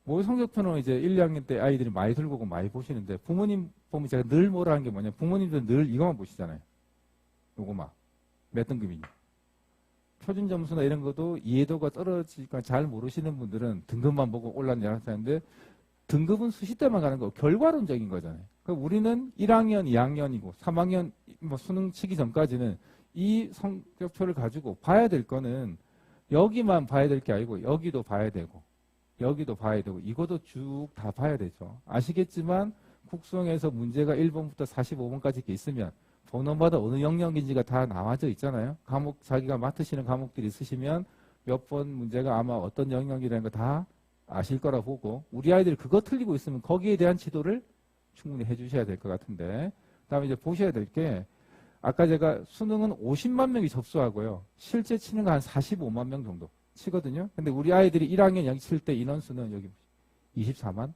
모의 성적표는 이제 1, 2학년 때 아이들이 많이 들고 오고 많이 보시는데 부모님 보면 제가 늘 뭐라 하는 게 뭐냐. 부모님들 늘 이거만 보시잖아요. 요거만. 몇 등급이냐. 표준 점수나 이런 것도 이해도가 떨어지니까 잘 모르시는 분들은 등급만 보고 올랐냐 하는데 등급은 수시때만 가는 거 결과론적인 거잖아요. 그러니까 우리는 1학년, 2학년이고 3학년 뭐 수능 치기 전까지는 이 성적표를 가지고 봐야 될 거는 여기만 봐야 될 게 아니고 여기도 봐야 되고 여기도 봐야 되고 이것도 쭉 다 봐야 되죠. 아시겠지만 국수형에서 문제가 1번부터 45번까지 이렇게 있으면 번호마다 어느 영역인지가 다 나와져 있잖아요. 과목 자기가 맡으시는 과목들이 있으시면 몇 번 문제가 아마 어떤 영역이라는 거 다 아실 거라 보고 우리 아이들이 그거 틀리고 있으면 거기에 대한 지도를 충분히 해주셔야 될 것 같은데 그다음에 이제 보셔야 될 게 아까 제가 수능은 50만 명이 접수하고요. 실제 치는 거 한 45만 명 정도 치거든요. 근데 우리 아이들이 1학년 여기 칠 때 인원수는 여기 24만?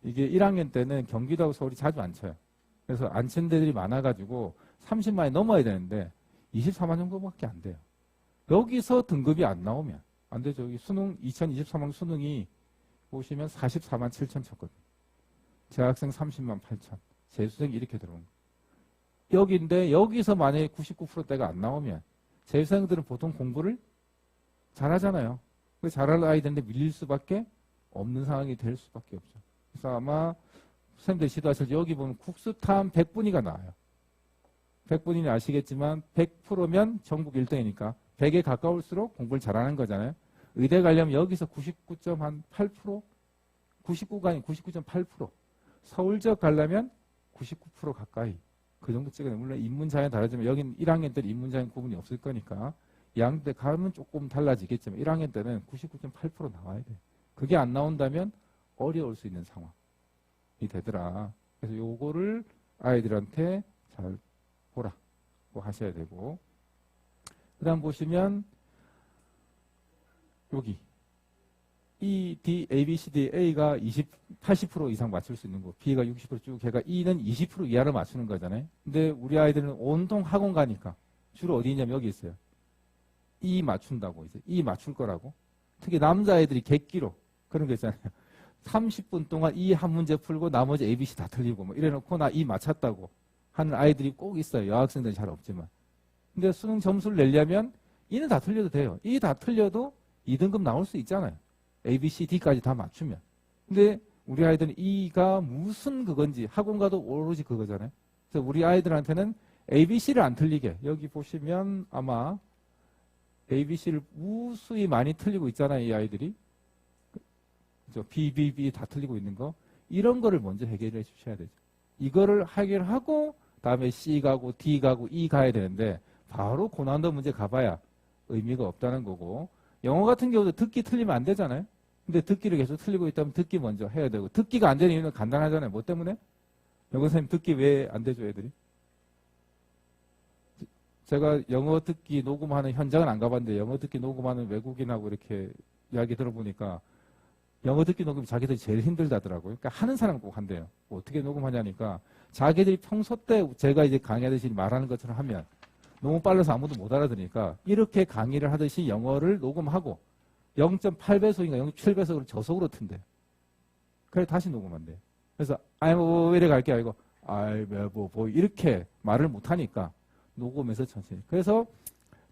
이게 1학년 때는 경기도하고 서울이 자주 안 쳐요. 그래서 안 친 데들이 많아가지고 30만이 넘어야 되는데 24만 정도밖에 안 돼요. 여기서 등급이 안 나오면 안 되죠. 여기 수능 2023년 수능이 보시면 44만 7천 쳤거든요. 재학생 30만 8천, 재수생이 이렇게 들어온 거예요. 여기인데 여기서 만약에 99%대가 안 나오면 재수생들은 보통 공부를 잘하잖아요. 잘할 아이들인데 밀릴 수밖에 없는 상황이 될 수밖에 없죠. 그래서 아마 선생님들 시도하실 때 여기 보면 국수탐 100분위가 나와요. 100분위는 아시겠지만 100%면 전국 1등이니까 100에 가까울수록 공부를 잘하는 거잖아요. 의대 가려면 여기서 99.8%? 99가 아닌 99.8%. 서울적 가려면 99% 가까이. 그 정도 찍어요. 물론 인문자연 다르지만 여긴 1학년 때는 인문자연 구분이 없을 거니까 2학년 때 가면 조금 달라지겠지만 1학년 때는 99.8% 나와야 돼요. 그게 안 나온다면 어려울 수 있는 상황이 되더라. 그래서 요거를 아이들한테 잘 보라고 하셔야 되고 그 다음 보시면 여기 E, D, A, B, C, D, A가 80% 이상 맞출 수 있는 거 B가 60%쭉 걔가 E는 20% 이하를 맞추는 거잖아요. 근데 우리 아이들은 온통 학원 가니까 주로 어디 있냐면 여기 있어요. E 맞춘다고 이제 E 맞출 거라고. 특히 남자애들이 객기로 그런 거 있잖아요. 30분 동안 E 한 문제 풀고 나머지 A, B, C 다 틀리고 뭐 이래놓고 나 E 맞췄다고 하는 아이들이 꼭 있어요. 여학생들은 잘 없지만. 근데 수능 점수를 내려면 E는 다 틀려도 돼요. E 다 틀려도 2등급 나올 수 있잖아요. A, B, C, D까지 다 맞추면. 근데 우리 아이들은 E가 무슨 그건지 학원 가도 오로지 그거잖아요. 그래서 우리 아이들한테는 A, B, C를 안 틀리게 여기 보시면 아마 A, B, C를 무수히 많이 틀리고 있잖아요. 이 아이들이. B, B, B 다 틀리고 있는 거. 이런 거를 먼저 해결해 주셔야 되죠. 이거를 해결하고 다음에 C 가고 D 가고 E 가야 되는데 바로 고난도 문제 가봐야 의미가 없다는 거고 영어 같은 경우도 듣기 틀리면 안 되잖아요. 근데 듣기를 계속 틀리고 있다면 듣기 먼저 해야 되고 듣기가 안 되는 이유는 간단하잖아요. 뭐 때문에? 영어 선생님 듣기 왜 안 되죠 애들이? 제가 영어 듣기 녹음하는 현장은 안 가봤는데 영어 듣기 녹음하는 외국인하고 이렇게 이야기 들어보니까 영어 듣기 녹음이 자기들이 제일 힘들다더라고요. 그러니까 하는 사람 꼭 한대요. 뭐 어떻게 녹음하냐니까 자기들이 평소 때 제가 이제 강의하듯이 말하는 것처럼 하면 너무 빨라서 아무도 못 알아들으니까 이렇게 강의를 하듯이 영어를 녹음하고 0.8배속인가 0.7배속으로 저속으로 튼대요. 그래 다시 녹음한대요. 그래서 아이 뭐 이래 갈 게 아니고 아이 뭐 이렇게 말을 못하니까 녹음해서 천천히. 그래서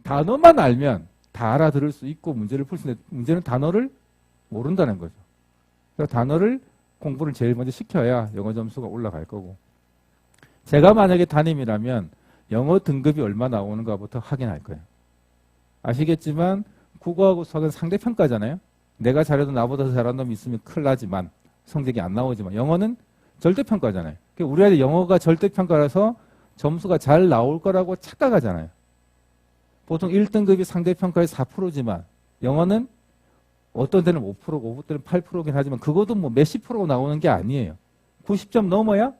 단어만 알면 다 알아들을 수 있고 문제를 풀 수 있는데 문제는 단어를 모른다는 거죠. 그래서 단어를 공부를 제일 먼저 시켜야 영어 점수가 올라갈 거고. 제가 만약에 담임이라면 영어 등급이 얼마 나오는가부터 확인할 거예요. 아시겠지만 국어하고 수학은 상대평가잖아요. 내가 잘해도 나보다 더 잘하는 놈이 있으면 큰일 나지만 성적이 안 나오지만 영어는 절대평가잖아요. 그러니까 우리 아이들 영어가 절대평가라서 점수가 잘 나올 거라고 착각하잖아요. 보통 1등급이 상대평가의 4%지만 영어는 어떤 데는 5%고 어떤 데는 8%긴 하지만 그것도 뭐 몇십 프로 나오는 게 아니에요. 90점 넘어야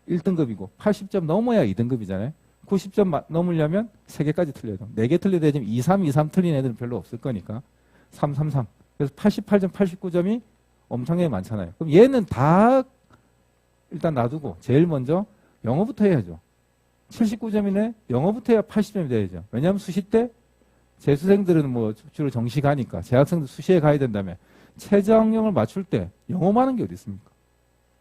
1등급이고 80점 넘어야 2등급이잖아요. 90점 넘으려면 3개까지 틀려야 돼요. 4개 틀려야 되지만 2, 3, 2, 3 틀린 애들은 별로 없을 거니까 3, 3, 3. 그래서 88점, 89점이 엄청나게 많잖아요. 그럼 얘는 다 일단 놔두고 제일 먼저 영어부터 해야죠. 79점이네. 영어부터 해야 80점이 돼야죠. 왜냐하면 수시 때 재수생들은 뭐 주로 정시 가니까 재학생들 수시에 가야 된다면 최저학력을 맞출 때 영어만 하는 게 어디 있습니까?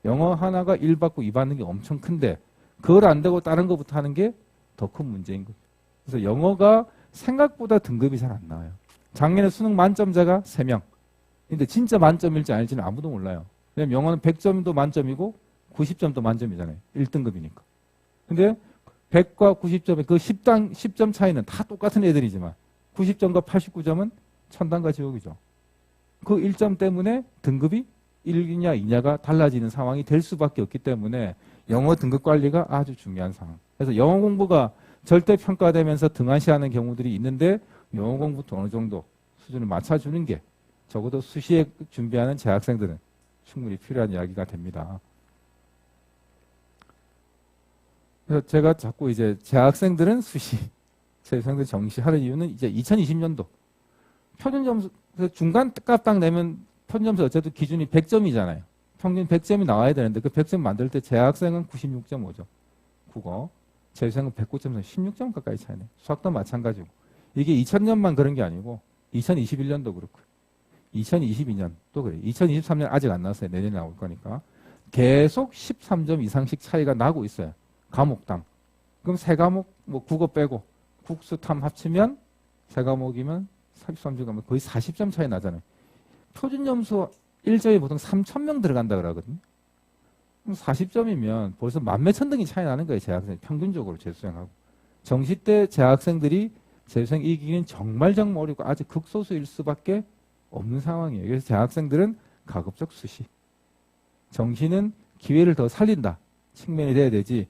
영어 하나가 1 받고 2 받는 게 엄청 큰데 그걸 안 되고 다른 것부터 하는 게 더 큰 문제인 거죠. 그래서 영어가 생각보다 등급이 잘 안 나와요. 작년에 수능 만점자가 3명. 근데 진짜 만점일지 아닐지는 아무도 몰라요. 왜냐면 영어는 100점도 만점이고 90점도 만점이잖아요. 1등급이니까. 근데 100과 90점의 그 10점 차이는 다 똑같은 애들이지만 90점과 89점은 천당과 지옥이죠. 그 1점 때문에 등급이 1이냐 2냐가 달라지는 상황이 될 수밖에 없기 때문에 영어 등급 관리가 아주 중요한 상황. 그래서 영어 공부가 절대평가되면서 등한시하는 경우들이 있는데 영어 공부도 어느 정도 수준을 맞춰주는 게 적어도 수시에 준비하는 재학생들은 충분히 필요한 이야기가 됩니다. 그래서 제가 자꾸 이제 재학생들은 수시, 재학생들 정시하는 이유는 이제 2020년도 표준 점수 중간 값 딱 내면 표준 점수 어쨌든 기준이 100점이잖아요. 평균 100점이 나와야 되는데 그 100점 만들 때 재학생은 96.5점 국어, 재수생은 109.3 16점 가까이 차이네. 수학도 마찬가지고 이게 2000년만 그런 게 아니고 2021년도 그렇고 2022년도 그래. 2023년 아직 안 나왔어요. 내년에 나올 거니까 계속 13점 이상씩 차이가 나고 있어요. 과목당. 그럼 세 과목 뭐 국어 빼고 국수 탐 합치면 세 과목이면 33점 가면 거의 40점 차이 나잖아요. 표준 점수 1점이 보통 3,000명 들어간다 그러거든요. 그럼 40점이면 벌써 만몇천 등이 차이 나는 거예요. 재학생 평균적으로 재수생하고. 정시 때 재학생들이 재수생 이기기는 정말 어렵고 아주 극소수일 수밖에 없는 상황이에요. 그래서 재학생들은 가급적 수시. 정시는 기회를 더 살린다 측면이 돼야 되지.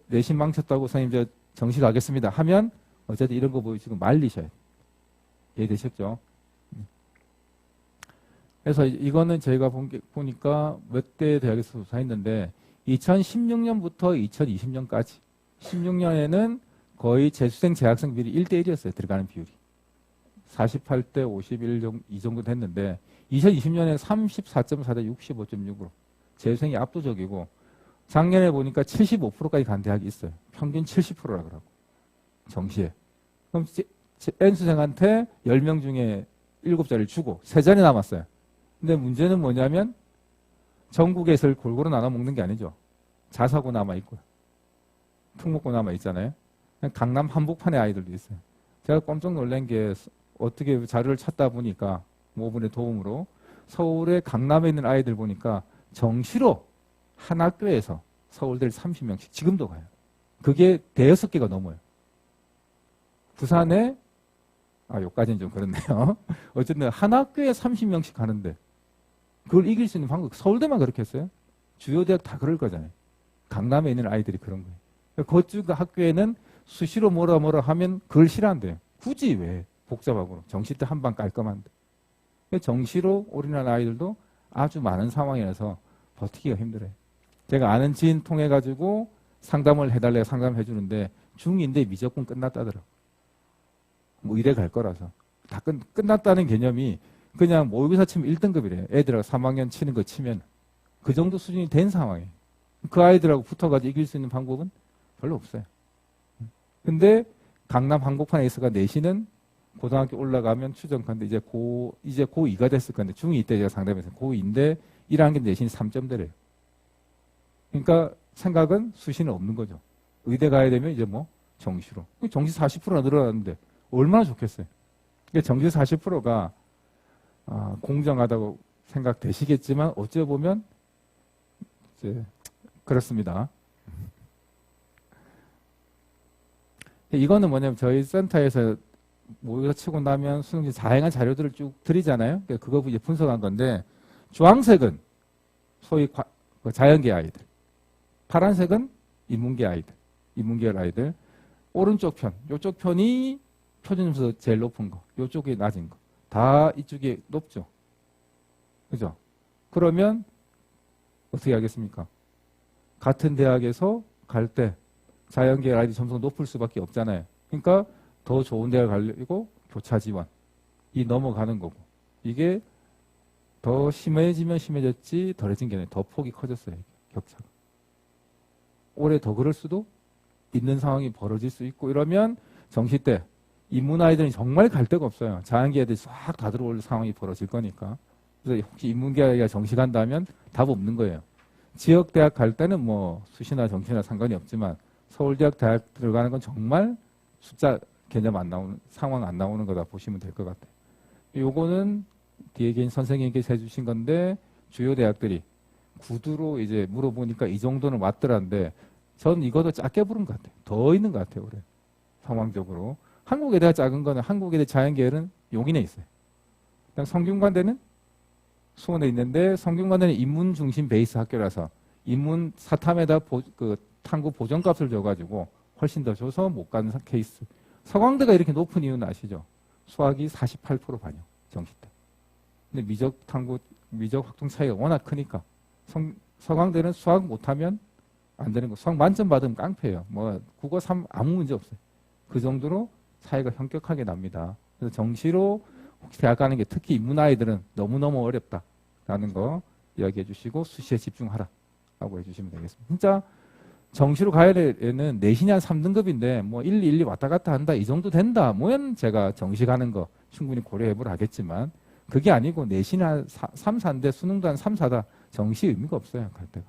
내신 망쳤다고 선생님 저 정시 가겠습니다 하면 어쨌든 이런 거 보여주고 말리셔야 돼요. 이해되셨죠? 그래서 이거는 저희가 보니까 몇 대 대학에서 조사했는데 2016년부터 2020년까지 16년에는 거의 재수생 재학생 비율이 1대1이었어요. 들어가는 비율이. 48대 51 이 정도 됐는데 2020년에 34.4대 65.6으로 재수생이 압도적이고 작년에 보니까 75%까지 간 대학이 있어요. 평균 70%라 그러고 정시에. 그럼 N수생한테 10명 중에 7자리를 주고 3자리 남았어요. 근데 문제는 뭐냐면 전국에서 골고루 나눠 먹는 게 아니죠. 자사고 남아있고요. 특목고 남아있잖아요. 강남 한복판의 아이들도 있어요. 제가 깜짝 놀란 게 어떻게 자료를 찾다 보니까 모분의 도움으로 서울의 강남에 있는 아이들 보니까 정시로 한 학교에서 서울대를 30명씩 지금도 가요. 그게 5-6개가 넘어요. 부산에 여기까지는 좀 그렇네요. 어쨌든 한 학교에 30명씩 가는데 그걸 이길 수 있는 방법 서울대만 그렇게 했어요. 주요 대학 다 그럴 거잖아요. 강남에 있는 아이들이 그런 거예요. 그쪽 학교에는 수시로 뭐라 하면 그걸 싫어한대요. 굳이 왜 복잡하고 정시 때 한 방 깔끔한데. 정시로 올인한 아이들도 아주 많은 상황이라서 버티기가 힘들어요. 제가 아는 지인 통해 가지고 상담을 해달래요. 상담해 주는데 중2인데 미적분 끝났다더라고. 뭐 이래 갈 거라서. 다 끝났다는 개념이 그냥 모의고사 치면 1등급이래요. 애들하고 3학년 치는 거 치면. 그 정도 수준이 된 상황이에요. 그 아이들하고 붙어가지고 이길 수 있는 방법은 별로 없어요. 근데 강남 한복판에 있어가 내신은 고등학교 올라가면 추정컨대 이제 고2가 됐을 건데 중2 때 제가 상담해서 고2인데 1학년 내신이 3점대래요. 그러니까 생각은 수시는 없는 거죠. 의대 가야 되면 이제 뭐 정시로. 정시 40%나 늘어났는데 얼마나 좋겠어요. 그러니까 정시 40%가 공정하다고 생각되시겠지만 어찌 보면 이제 그렇습니다. 이거는 뭐냐면 저희 센터에서 모의고사 치고 나면 수능지 다양한 자료들을 쭉 드리잖아요. 그거 이제 분석한 건데 주황색은 소위 자연계 아이들, 파란색은 인문계 아이들, 인문계열 아이들, 오른쪽 편, 이쪽 편이 표준점수 제일 높은 거, 이쪽이 낮은 거, 다 이쪽이 높죠. 그죠? 그러면 어떻게 하겠습니까? 같은 대학에서 갈 때 자연계열 아이들 점수가 높을 수밖에 없잖아요. 그러니까 더 좋은 대학 가려고 교차 지원, 이 넘어가는 거고 이게 더 심해지면 심해졌지 덜해진 게 아니라 더 폭이 커졌어요. 격차가. 올해 더 그럴 수도 있는 상황이 벌어질 수 있고 이러면 정시 때 인문 아이들은 정말 갈 데가 없어요. 자연계 애들이 싹 다 들어올 상황이 벌어질 거니까 그래서 혹시 인문계가 정시 간다면 답 없는 거예요. 지역대학 갈 때는 뭐 수시나 정시나 상관이 없지만 서울대학 대학 들어가는 건 정말 숫자 개념 안 나오는 상황 안 나오는 거다 보시면 될 것 같아요. 요거는 뒤에 계신 선생님께서 해주신 건데 주요 대학들이 구두로 이제 물어보니까 이 정도는 왔더란데 전 이것도 작게 부른 것 같아요. 더 있는 것 같아요. 올해 상황적으로 한국에 대한 작은 거는 한국에 대한 자연계열은 용인에 있어요. 그다음 성균관대는 수원에 있는데 성균관대는 인문 중심 베이스 학교라서 인문 사탐에다 그 탐구 보정값을 줘가지고 훨씬 더 줘서 못 가는 케이스. 서강대가 이렇게 높은 이유는 아시죠? 수학이 48% 반영 정시 때. 근데 미적 탐구 미적 확통 차이가 워낙 크니까 서강대는 수학 못하면 안 되는 거. 수학 만점 받으면 깡패예요. 뭐 국어 3 아무 문제 없어요. 그 정도로 차이가 현격하게 납니다. 그래서 정시로 혹시 대학 가는 게 특히 인문 아이들은 너무너무 어렵다라는 거 이야기해 주시고 수시에 집중하라 라고 해주시면 되겠습니다. 진짜 정시로 가야 되는 내신이 한 3등급인데 뭐 1, 2, 1, 2 왔다 갔다 한다 이 정도 된다 뭐는 제가 정시 가는 거 충분히 고려해 보라 하겠지만 그게 아니고 내신이 한 3, 4인데 수능도 한 3, 4다 정시 의미가 없어요. 갈 때가.